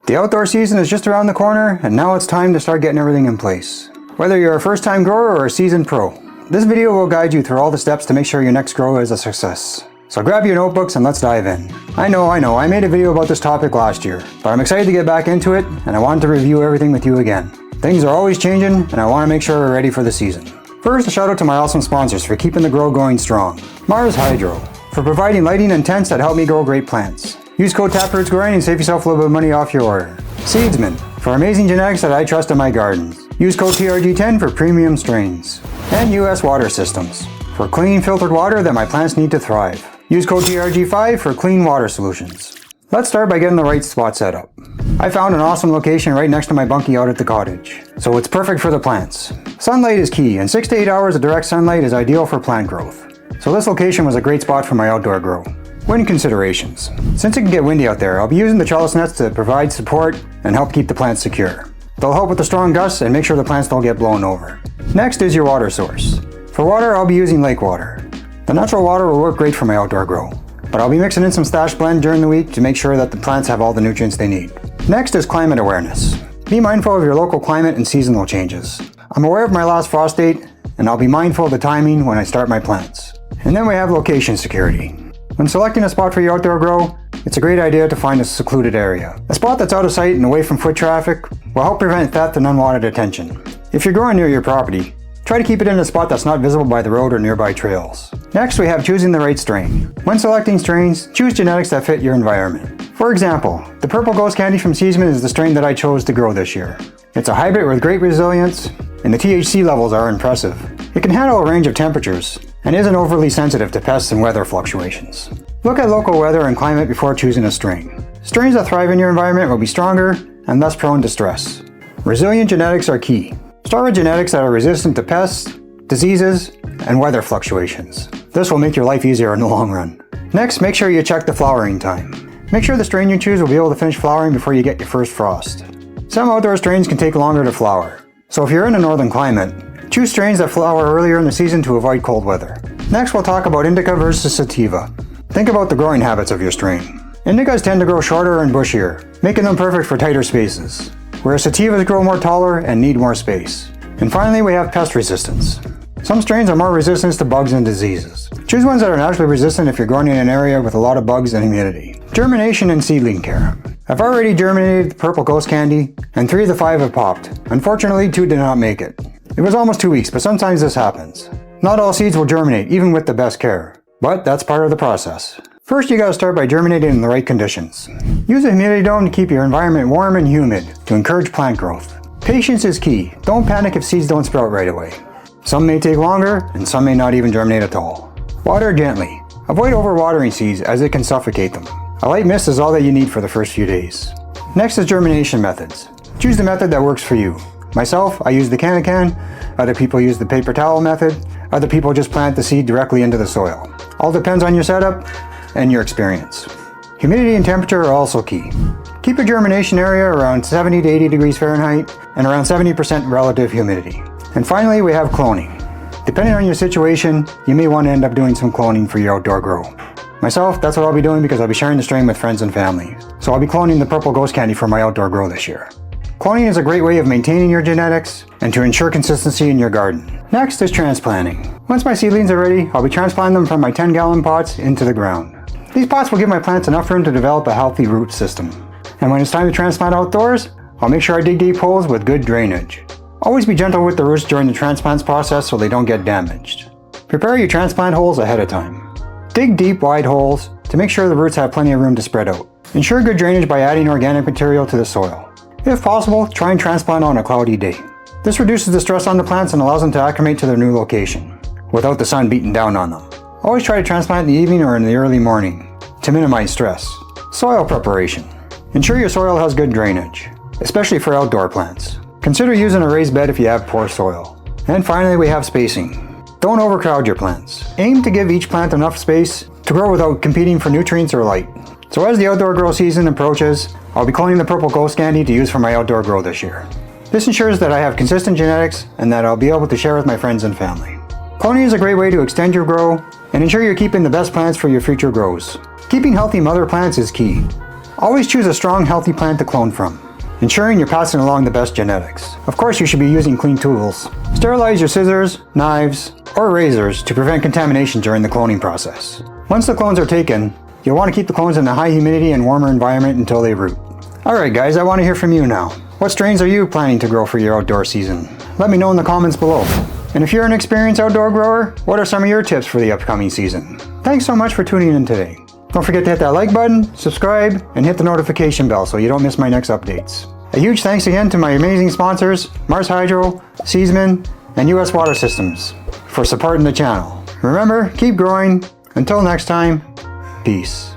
The outdoor season is just around the corner, and now it's time to start getting everything in place. Whether you're a first-time grower or a seasoned pro, this video will guide you through all the steps to make sure your next grow is a success. So grab your notebooks and let's dive in. I know, I made a video about this topic last year, but I'm excited to get back into it, and I wanted to review everything with you again. Things are always changing, and I want to make sure we're ready for the season. First, a shout out to my awesome sponsors for keeping the grow going strong. Mars Hydro, for providing lighting and tents that help me grow great plants. Use code TAPROOTSGROWING and save yourself a little bit of money off your order. Seedsman, for amazing genetics that I trust in my gardens. Use code TRG10 for premium strains. And US Water Systems, for clean filtered water that my plants need to thrive. Use code TRG5 for clean water solutions. Let's start by getting the right spot set up. I found an awesome location right next to my bunkie out at the cottage, so it's perfect for the plants. Sunlight is key, and 6 to 8 hours of direct sunlight is ideal for plant growth. So this location was a great spot for my outdoor grow. Wind considerations. Since it can get windy out there, I'll be using the trellis nets to provide support and help keep the plants secure. They'll help with the strong gusts and make sure the plants don't get blown over. Next is your water source. For water, I'll be using lake water. The natural water will work great for my outdoor grow, but I'll be mixing in some Stash Blend during the week to make sure that the plants have all the nutrients they need. Next is climate awareness. Be mindful of your local climate and seasonal changes. I'm aware of my last frost date, and I'll be mindful of the timing when I start my plants. And then we have location security. When selecting a spot for your outdoor grow, it's a great idea to find a secluded area. A spot that's out of sight and away from foot traffic will help prevent theft and unwanted attention. If you're growing near your property, try to keep it in a spot that's not visible by the road or nearby trails. Next, we have choosing the right strain. When selecting strains, choose genetics that fit your environment. For example, the Purple Ghost Candy from Seedsman is the strain that I chose to grow this year. It's a hybrid with great resilience, and the THC levels are impressive. It can handle a range of temperatures, and isn't overly sensitive to pests and weather fluctuations. Look at local weather and climate before choosing a strain. Strains that thrive in your environment will be stronger and less prone to stress. Resilient genetics are key. Start with genetics that are resistant to pests, diseases, and weather fluctuations. This will make your life easier in the long run. Next, make sure you check the flowering time. Make sure the strain you choose will be able to finish flowering before you get your first frost. Some outdoor strains can take longer to flower, so if you're in a northern climate, choose strains that flower earlier in the season to avoid cold weather. Next, we'll talk about indica versus sativa. Think about the growing habits of your strain. Indicas tend to grow shorter and bushier, making them perfect for tighter spaces, whereas sativas grow more taller and need more space. And finally, we have pest resistance. Some strains are more resistant to bugs and diseases. Choose ones that are naturally resistant if you're growing in an area with a lot of bugs and humidity. Germination and seedling care. I've already germinated the Purple Ghost Candy, and 3 of the 5 have popped. Unfortunately, 2 did not make it. It was almost 2 weeks, but sometimes this happens. Not all seeds will germinate, even with the best care, but that's part of the process. First, you gotta start by germinating in the right conditions. Use a humidity dome to keep your environment warm and humid to encourage plant growth. Patience is key. Don't panic if seeds don't sprout right away. Some may take longer, and some may not even germinate at all. Water gently. Avoid overwatering seeds as it can suffocate them. A light mist is all that you need for the first few days. Next is germination methods. Choose the method that works for you. Myself, I use the can-a-can. Other people use the paper towel method. Other people just plant the seed directly into the soil. All depends on your setup and your experience. Humidity and temperature are also key. Keep your germination area around 70 to 80 degrees Fahrenheit and around 70% relative humidity. And finally, we have cloning. Depending on your situation, you may want to end up doing some cloning for your outdoor grow. Myself, that's what I'll be doing because I'll be sharing the strain with friends and family. So I'll be cloning the Purple Ghost Candy for my outdoor grow this year. Cloning is a great way of maintaining your genetics and to ensure consistency in your garden. Next is transplanting. Once my seedlings are ready, I'll be transplanting them from my 10-gallon pots into the ground. These pots will give my plants enough room to develop a healthy root system. And when it's time to transplant outdoors, I'll make sure I dig deep holes with good drainage. Always be gentle with the roots during the transplants process so they don't get damaged. Prepare your transplant holes ahead of time. Dig deep, wide holes to make sure the roots have plenty of room to spread out. Ensure good drainage by adding organic material to the soil. If possible, try and transplant on a cloudy day. This reduces the stress on the plants and allows them to acclimate to their new location, without the sun beating down on them. Always try to transplant in the evening or in the early morning, to minimize stress. Soil preparation. Ensure your soil has good drainage, especially for outdoor plants. Consider using a raised bed if you have poor soil. And finally, we have spacing. Don't overcrowd your plants. Aim to give each plant enough space to grow without competing for nutrients or light. So as the outdoor grow season approaches, I'll be cloning the Purple Ghost Candy to use for my outdoor grow this year. This ensures that I have consistent genetics and that I'll be able to share with my friends and family. Cloning is a great way to extend your grow and ensure you're keeping the best plants for your future grows. Keeping healthy mother plants is key. Always choose a strong, healthy plant to clone from, ensuring you're passing along the best genetics. Of course, you should be using clean tools. Sterilize your scissors, knives, or razors to prevent contamination during the cloning process. Once the clones are taken, you'll want to keep the clones in a high humidity and warmer environment until they root. Alright guys, I want to hear from you now. What strains are you planning to grow for your outdoor season? Let me know in the comments below. And if you're an experienced outdoor grower, what are some of your tips for the upcoming season? Thanks so much for tuning in today. Don't forget to hit that like button, subscribe, and hit the notification bell so you don't miss my next updates. A huge thanks again to my amazing sponsors, Mars Hydro, Seasman, and US Water Systems for supporting the channel. Remember, keep growing. Until next time, peace.